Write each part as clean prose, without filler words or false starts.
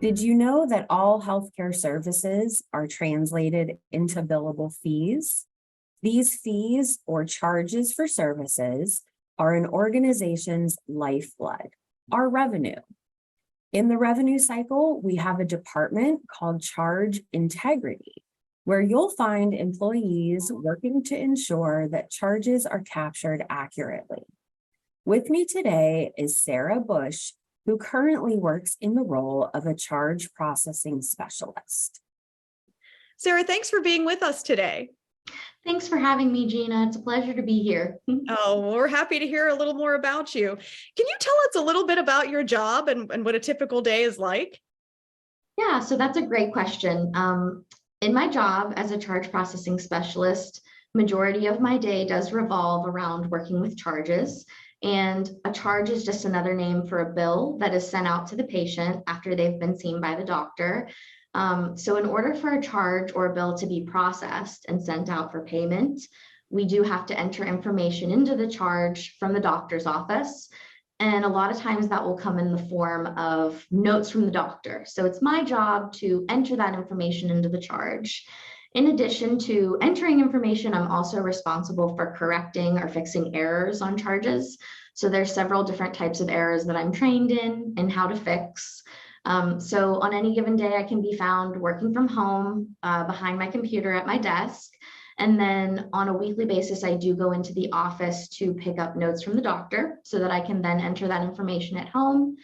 Did you know that all healthcare services are translated into billable fees? These fees or charges for services are an organization's lifeblood, our revenue. In the revenue cycle, we have a department called Charge Integrity, where you'll find employees working to ensure that charges are captured accurately. With me today is Sarah Busch, who currently works in the role of a charge processing specialist. Sarah, thanks for being with us today. Thanks for having me, Gina. It's a pleasure to be here. Oh, we're happy to hear a little more about you. Can you tell us a little bit about your job and what a typical day is like? Yeah, so that's a great question. In my job as a charge processing specialist, majority of my day does revolve around working with charges. And a charge is just another name for a bill that is sent out to the patient after they've been seen by the doctor. So in order for a charge or a bill to be processed and sent out for payment, we do have to enter information into the charge from the doctor's office. And a lot of times that will come in the form of notes from the doctor. So it's my job to enter that information into the charge. In addition to entering information, I'm also responsible for correcting or fixing errors on charges. So there's several different types of errors that I'm trained in and how to fix. So on any given day, I can be found working from home behind my computer at my desk. And then on a weekly basis, I do go into the office to pick up notes from the doctor so that I can then enter that information at home.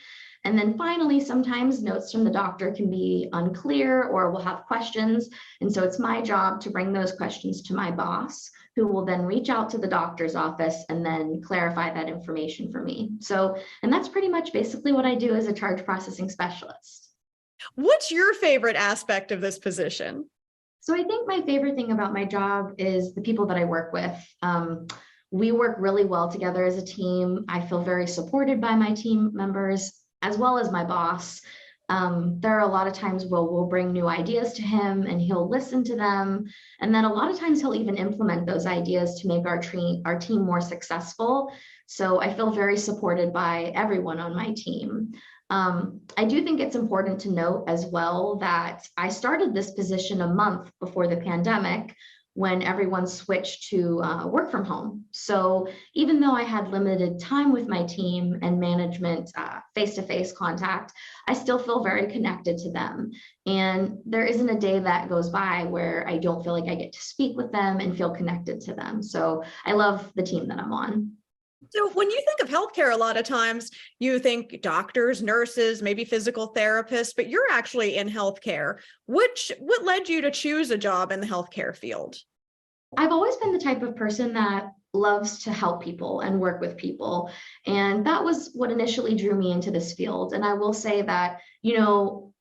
And then finally, sometimes notes from the doctor can be unclear or will have questions. And so it's my job to bring those questions to my boss, who will then reach out to the doctor's office and then clarify that information for me. And that's pretty much basically what I do as a charge processing specialist. What's your favorite aspect of this position? So I think my favorite thing about my job is the people that I work with. We work really well together as a team. I feel very supported by my team members, as well as my boss. There are a lot of times where we'll bring new ideas to him and he'll listen to them. And then a lot of times he'll even implement those ideas to make our team more successful. So I feel very supported by everyone on my team. I do think it's important to note as well that I started this position a month before the pandemic, when everyone switched to work from home. So even though I had limited time with my team and management face-to-face contact, I still feel very connected to them. And there isn't a day that goes by where I don't feel like I get to speak with them and feel connected to them. So I love the team that I'm on. So when you think of healthcare, a lot of times you think doctors, nurses, maybe physical therapists, but you're actually in healthcare. What led you to choose a job in the healthcare field? I've always been the type of person that loves to help people and work with people. And that was what initially drew me into this field. And I will say that,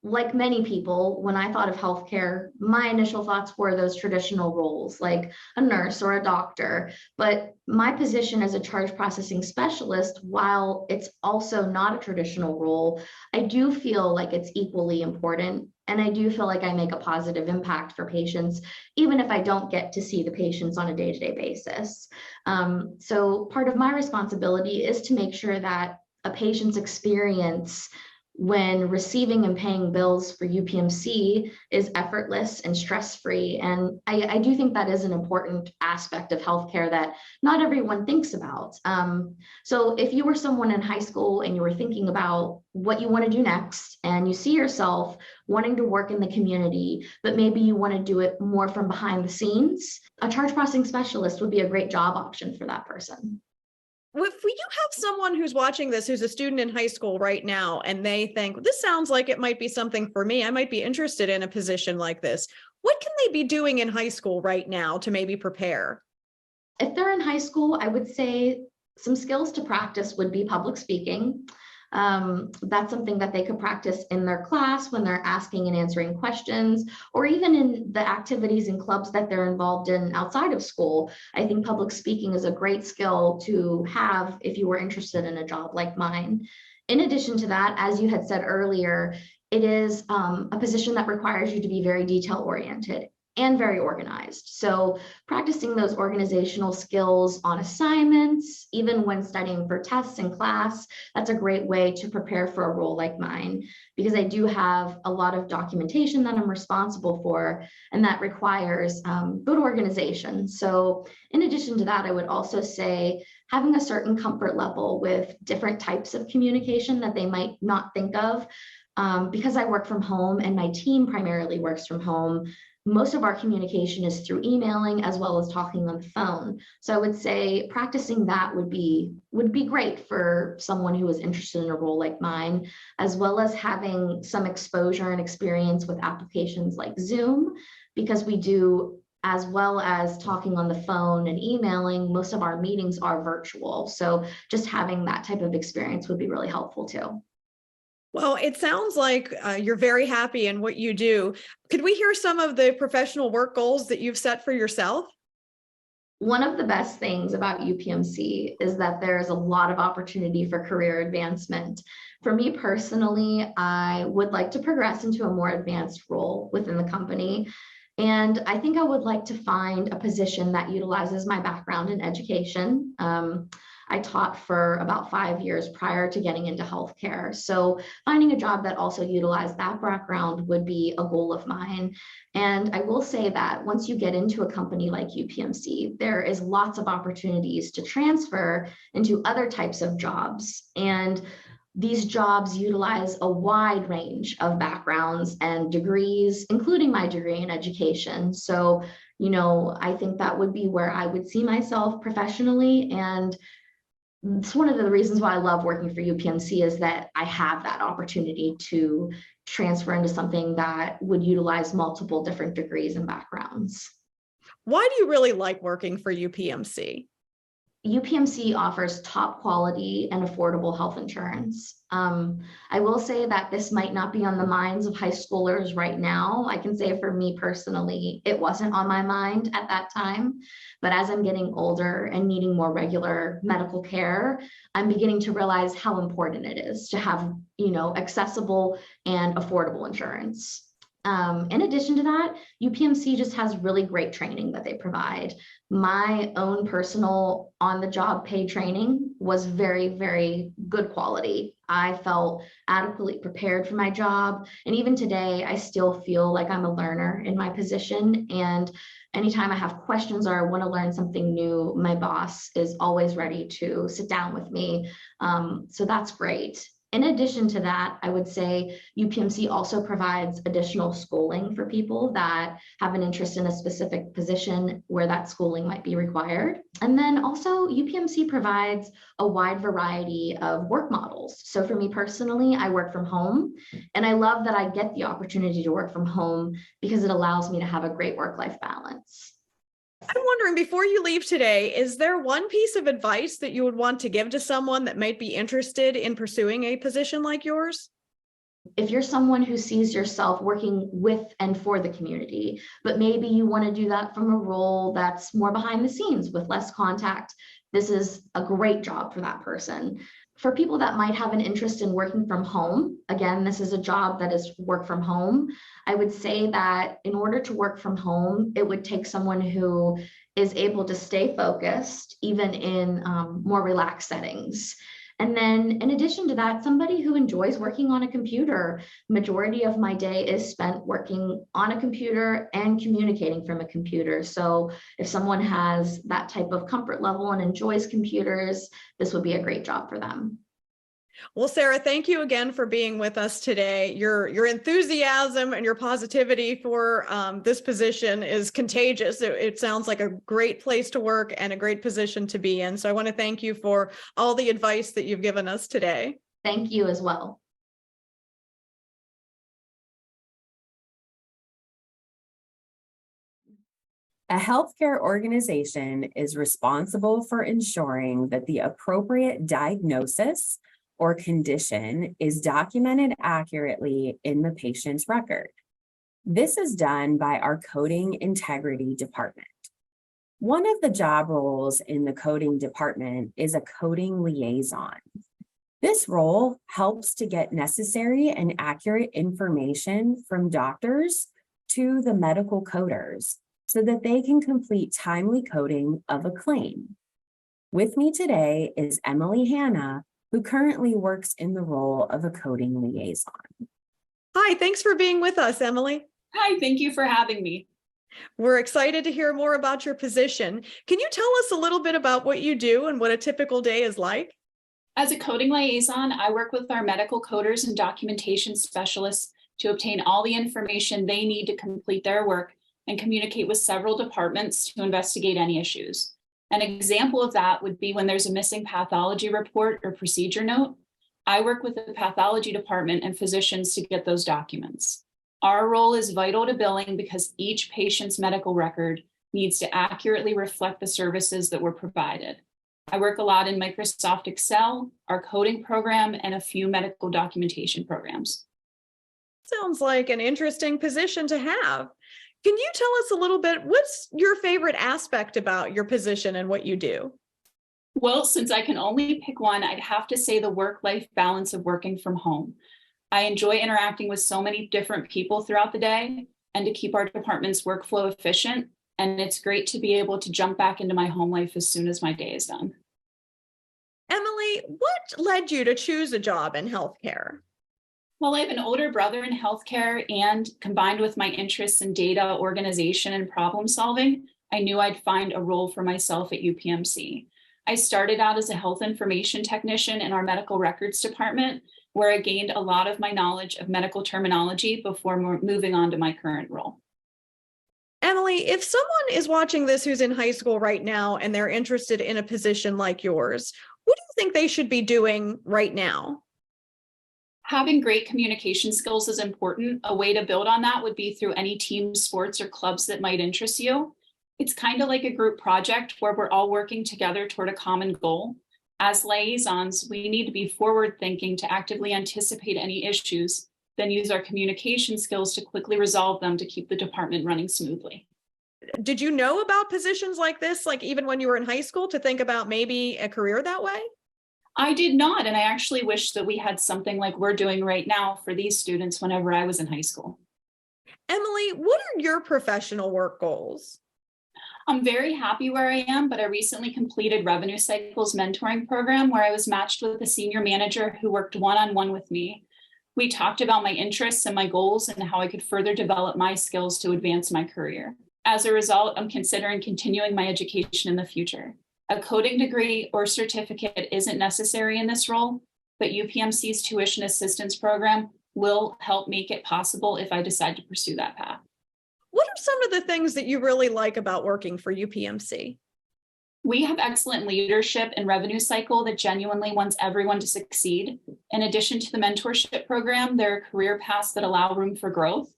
like many people, when I thought of healthcare, my initial thoughts were those traditional roles like a nurse or a doctor. But my position as a charge processing specialist, while it's also not a traditional role, I do feel like it's equally important. And I do feel like I make a positive impact for patients, even if I don't get to see the patients on a day-to-day basis. So part of my responsibility is to make sure that a patient's experience when receiving and paying bills for UPMC is effortless and stress-free. And I do think that is an important aspect of healthcare that not everyone thinks about. So if you were someone in high school and you were thinking about what you want to do next, and you see yourself wanting to work in the community, but maybe you want to do it more from behind the scenes, a charge processing specialist would be a great job option for that person. If you have someone who's watching this, who's a student in high school right now, and they think, this sounds like it might be something for me, I might be interested in a position like this, what can they be doing in high school right now to maybe prepare? If they're in high school, I would say some skills to practice would be public speaking. That's something that they could practice in their class when they're asking and answering questions, or even in the activities and clubs that they're involved in outside of school. I think public speaking is a great skill to have if you were interested in a job like mine. In addition to that, as you had said earlier, it is a position that requires you to be very detail oriented. and very organized. So practicing those organizational skills on assignments, even when studying for tests in class, that's a great way to prepare for a role like mine, because I do have a lot of documentation that I'm responsible for, and that requires good organization. So in addition to that, I would also say having a certain comfort level with different types of communication that they might not think of. Because I work from home and my team primarily works from home, most of our communication is through emailing as well as talking on the phone. So I would say practicing that would be great for someone who is interested in a role like mine, as well as having some exposure and experience with applications like Zoom, because we do, as well as talking on the phone and emailing, most of our meetings are virtual. So just having that type of experience would be really helpful too. Well, it sounds like you're very happy in what you do. Could we hear some of the professional work goals that you've set for yourself? One of the best things about UPMC is that there's a lot of opportunity for career advancement. For me personally, I would like to progress into a more advanced role within the company. And I think I would like to find a position that utilizes my background in education. I taught for about 5 years prior to getting into healthcare. So finding a job that also utilized that background would be a goal of mine. And I will say that once you get into a company like UPMC, there is lots of opportunities to transfer into other types of jobs. And these jobs utilize a wide range of backgrounds and degrees, including my degree in education. So, I think that would be where I would see myself professionally. And it's one of the reasons why I love working for UPMC is that I have that opportunity to transfer into something that would utilize multiple different degrees and backgrounds. Why do you really like working for UPMC? UPMC offers top quality and affordable health insurance. I will say that this might not be on the minds of high schoolers right now. I can say for me personally, it wasn't on my mind at that time. But as I'm getting older and needing more regular medical care, I'm beginning to realize how important it is to have, accessible and affordable insurance. In addition to that, UPMC just has really great training that they provide. My own personal on-the-job paid training was very, very good quality. I felt adequately prepared for my job. And even today, I still feel like I'm a learner in my position. And anytime I have questions or I want to learn something new, my boss is always ready to sit down with me. So that's great. In addition to that, I would say UPMC also provides additional schooling for people that have an interest in a specific position where that schooling might be required. And then also UPMC provides a wide variety of work models. So for me personally, I work from home, and I love that I get the opportunity to work from home because it allows me to have a great work-life balance. I'm wondering, before you leave today, is there one piece of advice that you would want to give to someone that might be interested in pursuing a position like yours? If you're someone who sees yourself working with and for the community, but maybe you want to do that from a role that's more behind the scenes with less contact, this is a great job for that person. For people that might have an interest in working from home, again, this is a job that is work from home. I would say that in order to work from home, it would take someone who is able to stay focused, even in more relaxed settings. And then in addition to that, somebody who enjoys working on a computer. Majority of my day is spent working on a computer and communicating from a computer. So if someone has that type of comfort level and enjoys computers, this would be a great job for them. Well, Sarah, thank you again for being with us today. Your enthusiasm and your positivity for this position is contagious. It sounds like a great place to work and a great position to be in. So I want to thank you for all the advice that you've given us today. Thank you as well. A healthcare organization is responsible for ensuring that the appropriate diagnosis or condition is documented accurately in the patient's record. This is done by our coding integrity department. One of the job roles in the coding department is a coding liaison. This role helps to get necessary and accurate information from doctors to the medical coders so that they can complete timely coding of a claim. With me today is Hanna, who currently works in the role of a coding liaison. Hi, thanks for being with us, Emily. Hi, thank you for having me. We're excited to hear more about your position. Can you tell us a little bit about what you do and what a typical day is like? As a coding liaison, I work with our medical coders and documentation specialists to obtain all the information they need to complete their work and communicate with several departments to investigate any issues. An example of that would be when there's a missing pathology report or procedure note. I work with the pathology department and physicians to get those documents. Our role is vital to billing because each patient's medical record needs to accurately reflect the services that were provided. I work a lot in Microsoft Excel, our coding program, and a few medical documentation programs. Sounds like an interesting position to have. Can you tell us a little bit, what's your favorite aspect about your position and what you do? Well, since I can only pick one, I'd have to say the work-life balance of working from home. I enjoy interacting with so many different people throughout the day and to keep our department's workflow efficient. And it's great to be able to jump back into my home life as soon as my day is done. Emily, what led you to choose a job in healthcare? Well, I have an older brother in healthcare, and combined with my interests in data organization and problem solving, I knew I'd find a role for myself at UPMC. I started out as a health information technician in our medical records department, where I gained a lot of my knowledge of medical terminology before moving on to my current role. Emily, if someone is watching this who's in high school right now and they're interested in a position like yours, what do you think they should be doing right now? Having great communication skills is important. A way to build on that would be through any team sports or clubs that might interest you. It's kind of like a group project where we're all working together toward a common goal. As liaisons, we need to be forward thinking to actively anticipate any issues, then use our communication skills to quickly resolve them to keep the department running smoothly. Did you know about positions like this, like even when you were in high school, to think about maybe a career that way? I did not, and I actually wish that we had something like we're doing right now for these students whenever I was in high school. Emily, what are your professional work goals? I'm very happy where I am, but I recently completed Revenue Cycle's mentoring program where I was matched with a senior manager who worked one-on-one with me. We talked about my interests and my goals and how I could further develop my skills to advance my career. As a result, I'm considering continuing my education in the future. A coding degree or certificate isn't necessary in this role, but UPMC's tuition assistance program will help make it possible if I decide to pursue that path. What are some of the things that you really like about working for UPMC? We have excellent leadership and Revenue Cycle that genuinely wants everyone to succeed. In addition to the mentorship program, there are career paths that allow room for growth.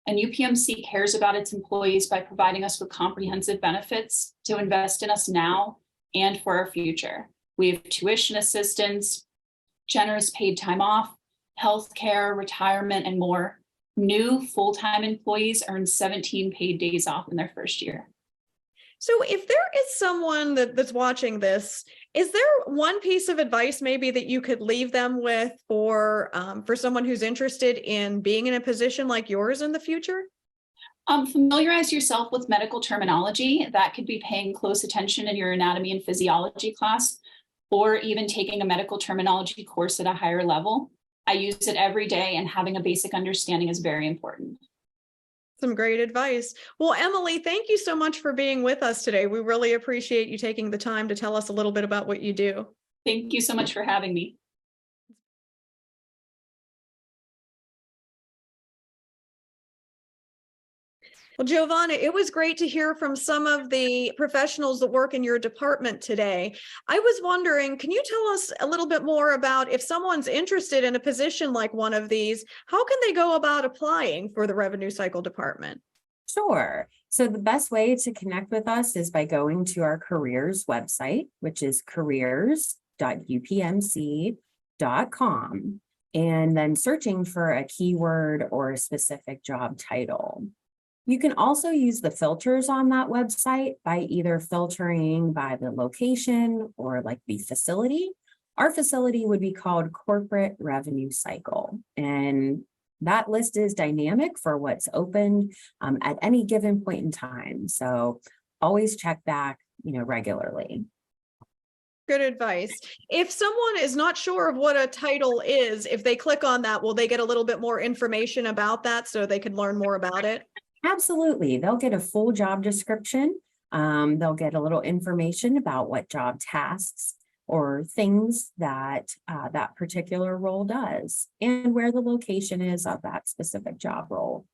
And UPMC cares about its employees by providing us with comprehensive benefits to invest in us now and for our future. We have tuition assistance, generous paid time off, healthcare, retirement, and more. New full-time employees earn 17 paid days off in their first year. So if there is someone that's watching this, is there one piece of advice maybe that you could leave them with for someone who's interested in being in a position like yours in the future? Familiarize yourself with medical terminology. That could be paying close attention in your anatomy and physiology class, or even taking a medical terminology course at a higher level. I use it every day, and having a basic understanding is very important. Some great advice. Well, Emily, thank you so much for being with us today. We really appreciate you taking the time to tell us a little bit about what you do. Thank you so much for having me. Well, Jovanna, it was great to hear from some of the professionals that work in your department today. I was wondering, can you tell us a little bit more about if someone's interested in a position like one of these, how can they go about applying for the Revenue Cycle department? Sure. So the best way to connect with us is by going to our careers website, which is careers.upmc.com, and then searching for a keyword or a specific job title. You can also use the filters on that website by either filtering by the location or like the facility. Our facility would be called Corporate Revenue Cycle, and that list is dynamic for what's open at any given point in time. So always check back, regularly. Good advice. If someone is not sure of what a title is, if they click on that, will they get a little bit more information about that so they can learn more about it? Absolutely. They'll get a full job description. They'll get a little information about what job tasks or things that that particular role does and where the location is of that specific job role.